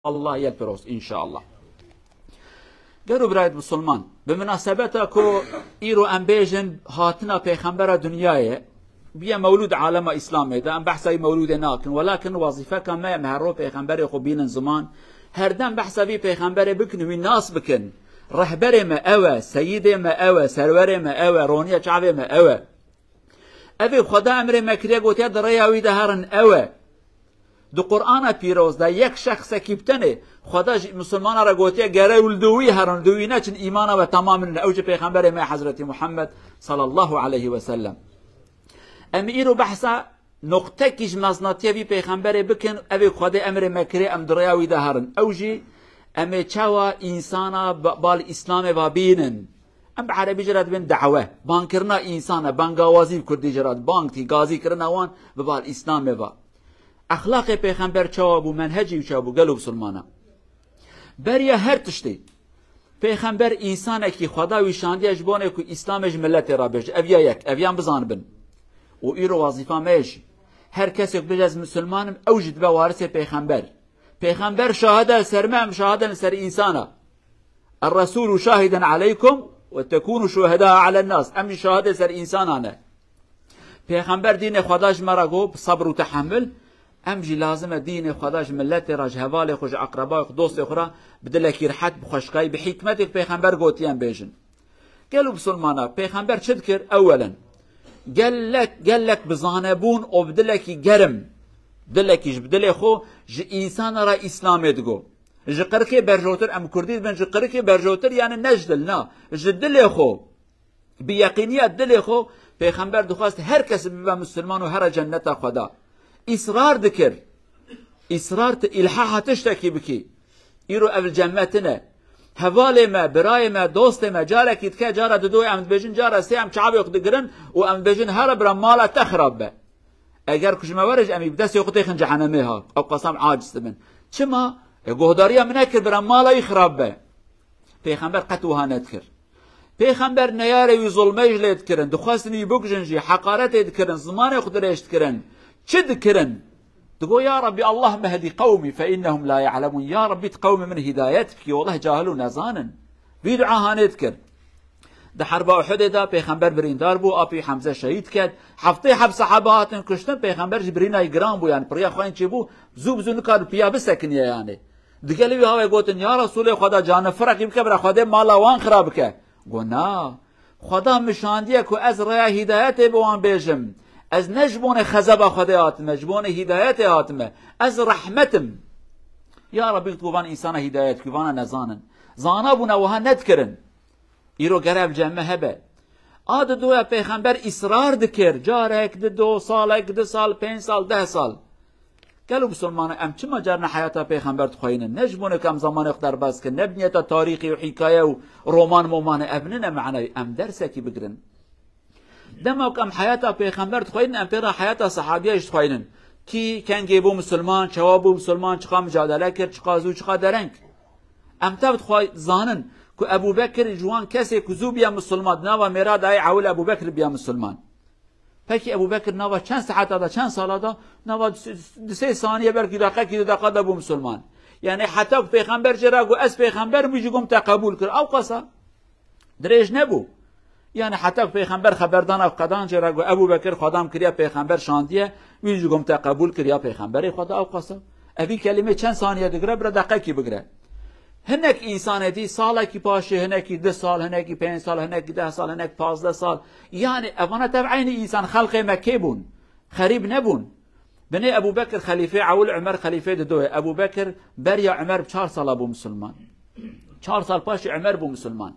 الله يلبروس إن شاء الله. قالوا برايد مسلمان بمناسبة كو إيرو أمبيجن هاتنا بيخمبر دنياي بيا مولود عالم إسلامي ده أم بحثي مولود ناكن ولكن وظيفة كما مهرو بيخمبر خبين زمان هردم بحثي بي بيخمبر بكن والناس بكن رهبر ما أوى سيد ما أوى سرور ما أوى رونية شعب ما أوى أبي خدا أمر مكرية قوتيا درياوي دهارن أوى دو قرآن پیروز دا یک شخص کیبتنه خدا مسلمان را گوتیه گره ولدوی هران دوی نچن ایمان و تمام اوج پیغمبر ما حضرت محمد صلی الله علیه و سلم. امی ایرو بحثا نقطه کیش مزناتیه بی پیغمبر بکن اوی خدا امر مکری ام دریاوی ده هران اوجی امی چوا انسانا بال اسلام و بینن ام بعربی جرات بین دعوه بانکرنا انسانا بانگاوازی کردی جرات بانک تی گازی کرنا وان بال اسلام و اخلاق پیغمبر چاوا بو منهجی چاوا بو گلو مسلمانا بریا هر تشتی پیغمبر انسان کی خدا ویشاندیش بونه کو اسلامش ملت را بج اویا یک اویان بزان بن و ایرو وظیفه مش هر کسی بجز مسلمانم اوجد به وارث پیغمبر شاهد سرمم شاهد سر انسانا الرسول شاهدا عليكم وتكونوا شهداء على الناس ام شاهد سر انسانانه پیغمبر دین خداش مرا گو صبر و تحمل امجي لازم دين خداش ملت راج هوال خوش اقرباء دوست اخرى بدلك يرحت بخشقاي بحكمتك پیغمبر گوتيان بيجن قالوا بسلمانا پیغمبر چه ذكر اولا قال لك بزانبون او بدلك گرم بدلك بدل خو ج انسان را اسلام ادگو ج قركي برجوتر ام كرديد بن ج قركي برجوتر يعني نجدلنا ج دل خو بيقينيات دل خو پیغمبر دخواست هر کس به مسلمان و هر جنت خدا اصرار دکر اصرار الحاح تشتكي بكي يرو اول جمتنا هوالي ما براي ما دوست ما جارك يتكا جارة دودوي امد بيجن جارة سي ام شعب يقدقرن و امد بيجن هرب رمالة تخرب به اگر كشما ورج امي بدس يقطيخن جحنميها او قسم عاجز من چما قهداريا منكر برمالة يخرب به پیغمبر قطوها نذكر پیغمبر نیاره وی ظلمه جلید کرن دخواستنی بکجن جی حقارت کرن زمان خدرشت کرن چد کرن دقو یا ربی الله مهدی قومی فإنهم لا يعلمون یا ربی قوم من هدایت بکی والله جاهلون نزانن بی دعاهانت کرد ده حرب احد دا پیغمبر بریندار بو آپی حمزه شهید کرد هفته حب صحاباتن کشتن پیغمبر برینای گرام بو یعنی پریا خواهین چی بو زوب نکار پیا بسکنیه یعنی دگلی هاوی گوتن یا رسول خدا جان فرقی بکه برا خدا مالا وان خراب که گو نا خدا مشاندیه که از ریا هدایت بوان بیجم از نجبون خزب خدا آتمه جبون هدایت آتمه از رحمتم یا ربی تقوبان انسان هدایت کبانا نزانن زانا بونا وها ندکرن ایرو گرب جمعه هبه آد دویا پیغمبر اصرار دکر جارک ده 2 سالک 2 سال 5 سال 10 سال قالوا بسلمان ام چما جرنا حياتا پیغمبر تخوينن نجبون كم زمان اقدر بس كن نبنيتا تاريخي وحكايه ورومان مومان ابننا معنا ام درسكي بقرن دمك ام حياتا پیغمبر تخوينن ام پیرا حياتا صحابيه تخوينن كي كان جيبو مسلمان شوابو مسلمان چقا مجادله كر چقا زو چقا درنگ ام تبت خوي زانن كو ابو بكر جوان كسي كزو بيا مسلمان نوا مراد اي عول ابو بكر بيا مسلمان پکی ابو بکر نوا چند ساعت دا چند سال دا نوا 3 ثانیه برکی دقیقه دا بو مسلمان یعنی حتی پیغمبر جرا گو از پیغمبر میجی گم تقبول کر او قصا درش نبو یعنی حتی پیغمبر خبردان او قدان جرا گو ابو بکر خدام کریا پیغمبر شاندیه میجی گم تقبول کریا پیغمبر خدا او قصا ابي کلمه چند ثانیه دگره بر دقیقی بگره هنک انسان دی سالا کی پاشه هنکی 2 سال هنکی 5 سال هنکی 10 سال هنک 15 سال یعنی اوانا تبعین انسان خلق مکه بون خریب نبون بني ابو بکر خلیفه عول عمر خلیفه دو ابو بکر بریا عمر 4 سال ابو مسلمان 4 سال پاش عمر بو مسلمان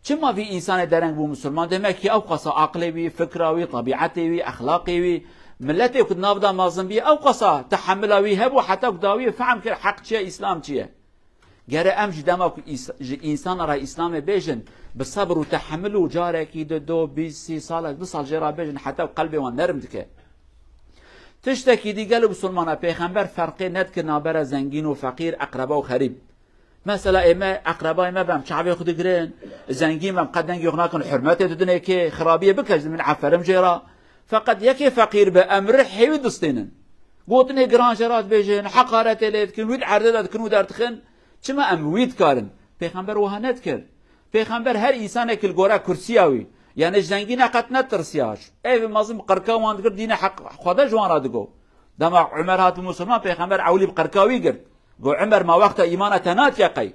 چما في انسان درنگ بو مسلمان demek ki او قصا عقلي فكراوي طبيعتي اخلاقي ملتي كنت نافدا مازن بي او قصا تحملاوي هبو حتى قداوي فهم كر حق چه اسلام چه گره ام جدما انسان را اسلام بیجن بصبر و تحمل و جارکی دو 20 سال 2 سال جرا بیجن حتی قلبی وان نرم دکه تشتکی دی قالوا بسلمان پیغمبر فرقی ند که نابر زنگین و فقیر اقربا و خریب مثلا اما اقربا ما بهم شعبی خود گرن زنگین بهم قد نگی خناکن حرمت دنیا که خرابیه بکش من عفرم جرا فقط یکی فقیر به امر حیو دستینن قوتني جرانجرات بيجن حقارة ليت كن ويد عردات كن ودار تخن چما ام ويد كارن پیغمبر وهانت کرد پیغمبر هر انسان کل گورا کرسیاوی یعنی زنگین قط نترسیاش ای مازم قرکا واند کرد دین حق خدا جوان را دگو دما عمر هات مسلمان پیغمبر عولی بقرکاوی کرد گو عمر ما وقت ایمان تنات یقی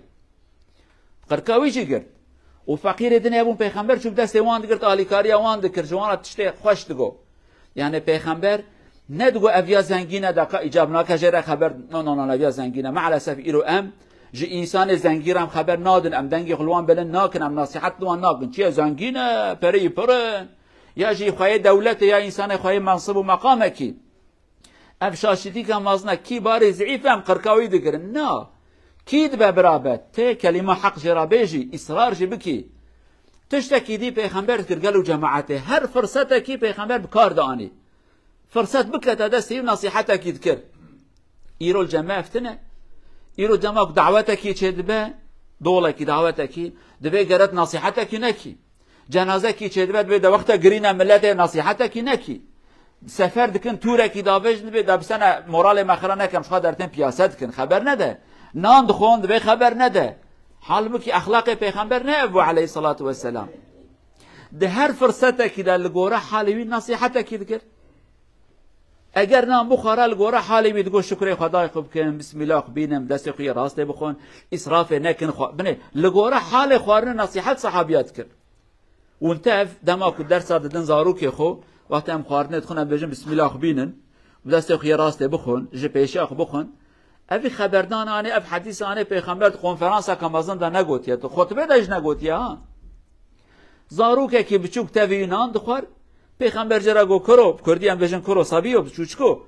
قرکاوی چی کرد و فقیر دنیا بون پیغمبر چوب دست واند کرد آلیکاریا واند کرد جوان را تشتی خوش دگو یعنی پیغمبر ندگو اویا زنگینه دقا ایجاب ناکجره خبر نه اویا زنگینه مع الاسف ایرو ام جی انسان زنگیرم خبر نادن ام دنگی خلوان بلن ناکن ام نصیحت دوان ناکن چیه زنگینه پری پرن یا جی خواهی دولت یا انسان خواهی منصب و مقامه کی اف شاشتی که مازنه کی باری ضعیف ام قرکاوی دگرن نا کی دبه برابط تی کلمه حق جرا بیجی اصرار جی بکی تشتکی دی پیغمبر کرگلو جماعته هر فرصت کی پیغمبر بکار دانی فرصت بکتا دستی نصیحت کی دکر ایرو الجماعه افتنه ایرو جماعه دعوتکی چه دبه دولکی دعوتکی دبه گرت نصیحتکی نکی جنازه کی چه دبه ده وقت گرین ملت نصیحتکی نکی سفر دکن تورکی داوج دبه دبسن مورال مخره نکم شخا درتن پیاست کن خبر نده نان دخون دبه خبر نده حال بکی اخلاق پیغمبر نه ابو علیه الصلاة والسلام ده هر فرصتکی ده لگوره حالوی نصیحتکی دکر اگر نام بخاره لگوره حالی بید گو شکر خدای خوب کن بسم الله بینم دست خوی راسته بخون اسراف نکن بنه لگوره حال خوارن نصیحت صحابیات کرد و انتف دما کو درس دادن زاروک خو وقت هم خوارن تخون بجن بسم الله بینن دست خوی راسته بخون ج پیشاخ بخون اوی خبردان آنه اف حدیث آنه پیغمبر کنفرانس کمازن دا نگوتیه تو خطبه داش نگوتیه ها زاروک کی بچوک توینان دخوار پیغمبر جرا گو کرو کردی هم بجن کرو صبیو بچوچکو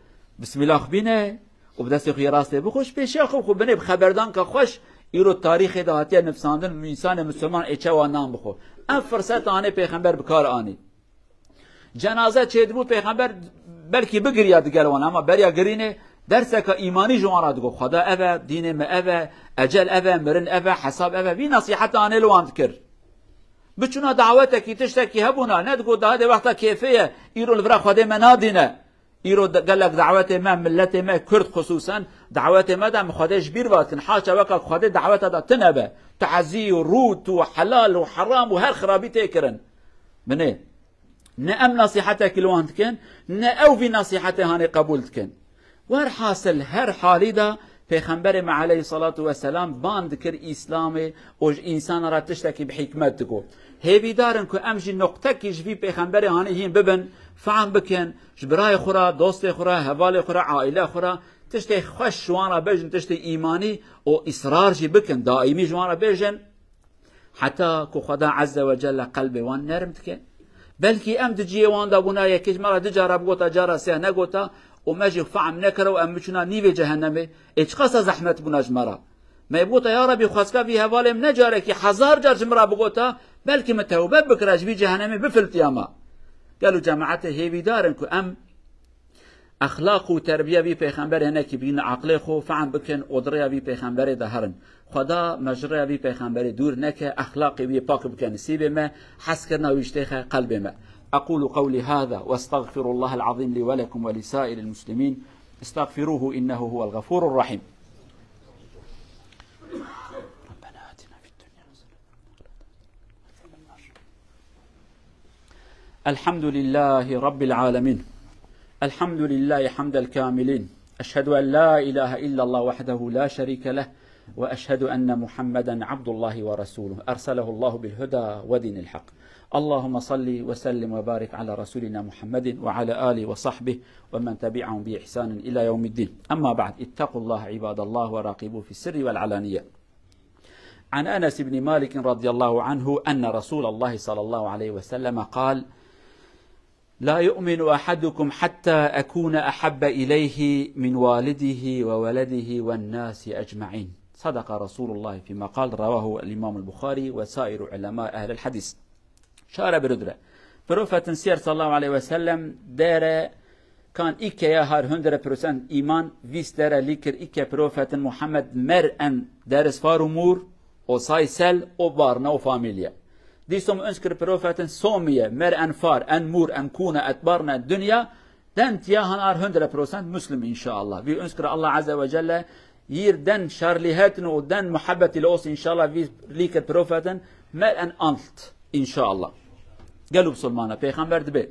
بسم الله بینه و دست خوی راسته بخوش پیشه خوب بنه خبردان که خوش ایرو تاریخ دهاتی نفساندن انسان مسلمان اچه و نام بخو اف فرصت آنه پیغمبر بکار آنی جنازه چه دبو پیغمبر بلکی بگریا دگروان اما بریا گرینه درسه که ایمانی جوان دگو خدا اوه دین ما اوه اجل اوه مرن اوه حساب اوه بی نصیحت آنه لواند کرد بچونا دعوتکی تشتکی هبونا ندگو ده وقتا کیفیه ایرو الفرا خود منادینه ایرو قالك دعوت ما ملت ما کرد خصوصا دعوت ما دم خودش بیر واتن حاشا وقت خود دعوت دا تنبه تعزی و روت و حلال و حرام و هر خرابی تکرن منه نه ام نصیحتك لوانت کن نه او في نصیحته هاني قبولت کن وهر حاصل هر حالی دا پیغمبر ما علیه الصلاة والسلام باند کر اسلام و انسان را تشتکی بحکمت دگو هیوی دارن که امجی نقطه کش فی پیغمبر هانه هین ببن فهم بکن جبرای خورا دوست خورا حوال خورا عائله خورا تشتی خوش جوانا بجن تشتی ایمانی و اصرار جی بکن دائمی جوانا بجن حتی که خدا عز و جل قلب وان نرمت که بلکی ام دجی وان دا بنا یکیش مرا دجارا بگوتا جارا سیه نگوتا و مجی فهم نکره و ام بچونا نیوی جهنمه اچ قصه زحمت بناج مرا ما يبغوتا يا ربي خاصك في هوالم نجارك حزار جار جمرا بغوتا بلكي متوبه بكراج في جهنم بفلت ياما قالوا جماعته هي بيدارنكو ام اخلاق و تربيه بي پیغمبر هناك بين عقل خو فهم بكن قدره بي پیغمبر دهرن خدا مجرى بي پیغمبر دور نك اخلاق بي پاک بكن نصيب ما حس كرنا ويشتخ قلب ما اقول قولي هذا واستغفر الله العظيم لي ولكم ولسائر المسلمين استغفروه انه هو الغفور الرحيم الحمد لله رب العالمين الحمد لله حمد الكاملين أشهد أن لا إله إلا الله وحده لا شريك له وأشهد أن محمدا عبد الله ورسوله أرسله الله بالهدى ودين الحق اللهم صل وسلم وبارك على رسولنا محمد وعلى آله وصحبه ومن تبعهم بإحسان إلى يوم الدين أما بعد اتقوا الله عباد الله وراقبوه في السر والعلانية عن أنس بن مالك رضي الله عنه أن رسول الله صلى الله عليه وسلم قال لا يؤمن أحدكم حتى أكون أحب إليه من والده وولده والناس أجمعين صدق رسول الله فيما قال رواه الإمام البخاري وسائر علماء أهل الحديث شارع بردرة بروفة سير صلى الله عليه وسلم دار كان إيكا يهار 100% إيمان فيس دار ليكر إيكا بروفة محمد مرأن دارس فارمور وصاي سل وبارنا وفاميليا ديسم انسكر بروفة سومية مر انفار ان مور ان كونا اتبارنا الدنيا دن تياهن ار 100% مسلم إن شاء الله. في أنسكر الله عز وجل ير دن شارليهاتن ودن محبة الأوس إن شاء الله في ليك بروفاتن مال أن أنت إن شاء الله. قالوا بسلمانة بيخمبر دبي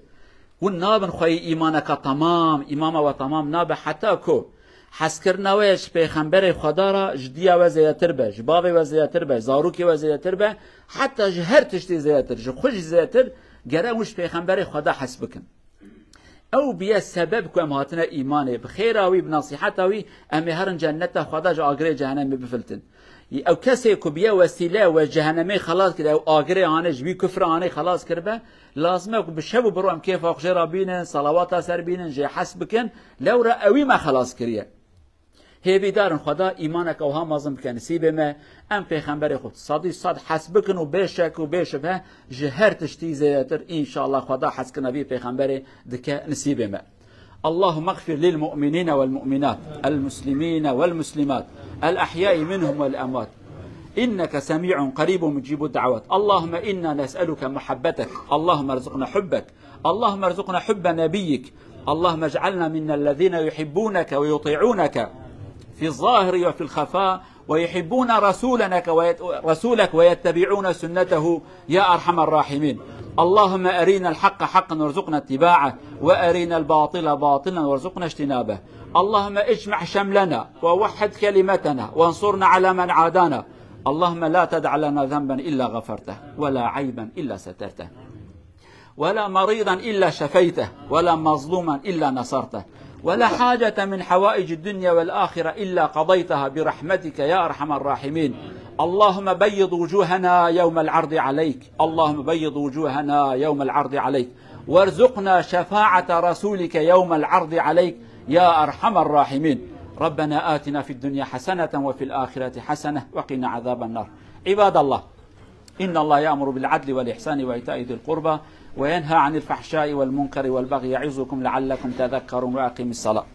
والنابن خوي إيمانك تمام إمامة وتمام ناب حتى كو حسكرنا ويش بيخمبر خدارة جديا وزياتر به جبابي وزياتر به زاروكي وزياتر به حتى جهر تشتي زياتر جخوش زياتر جرا وش بيخمبر خدا حسبكن او بیا سبب کو ام هاتنه ایمانه بخیراوی بنصیحتاوی ام هرن جنته خدا جو آگره جهنم بفلتن او کسی کو بیا وسیله و جهنمی خلاص کرده او آگره آنش بی کفر آنه خلاص کرده لازمه کو بشبو برو ام کیف اخجه را بینن صلوات سر بینن جه حسب بکن لو را اوی ما خلاص کریه هی بیدارن خدا ایمانک او هم ازم بکن نصیب ما ام پیغمبر خود صادی صاد حسب بکن و بشک و بشبه جهر تشتی زیاتر ان شاء الله خدا حس کن نبی پیغمبر دک نصیب ما اللهم اغفر للمؤمنين والمؤمنات المسلمين والمسلمات الأحياء منهم والأموات إنك سميع قريب مجيب الدعوات اللهم إنا نسألك محبتك اللهم ارزقنا حبك اللهم ارزقنا حب نبيك اللهم اجعلنا من الذين يحبونك ويطيعونك في الظاهر وفي الخفاء ويحبون رسولك ويتبعون سنته يا أرحم الراحمين اللهم أرينا الحق حقا وارزقنا اتباعه وأرينا الباطل باطلا وارزقنا اجتنابه اللهم اجمع شملنا ووحد كلمتنا وانصرنا على من عادانا اللهم لا تدع لنا ذنبا إلا غفرته ولا عيبا إلا سترته ولا مريضا إلا شفيته ولا مظلوما إلا نصرته ولا حاجة من حوائج الدنيا والآخرة إلا قضيتها برحمتك يا أرحم الراحمين اللهم بيض وجوهنا يوم العرض عليك اللهم بيض وجوهنا يوم العرض عليك وارزقنا شفاعة رسولك يوم العرض عليك يا أرحم الراحمين ربنا آتنا في الدنيا حسنة وفي الآخرة حسنة وقنا عذاب النار عباد الله إن الله يأمر بالعدل والإحسان وإيتاء ذي القربى وينهى عن الفحشاء والمنكر والبغي يعظكم لعلكم تذكرون وأقيموا الصلاة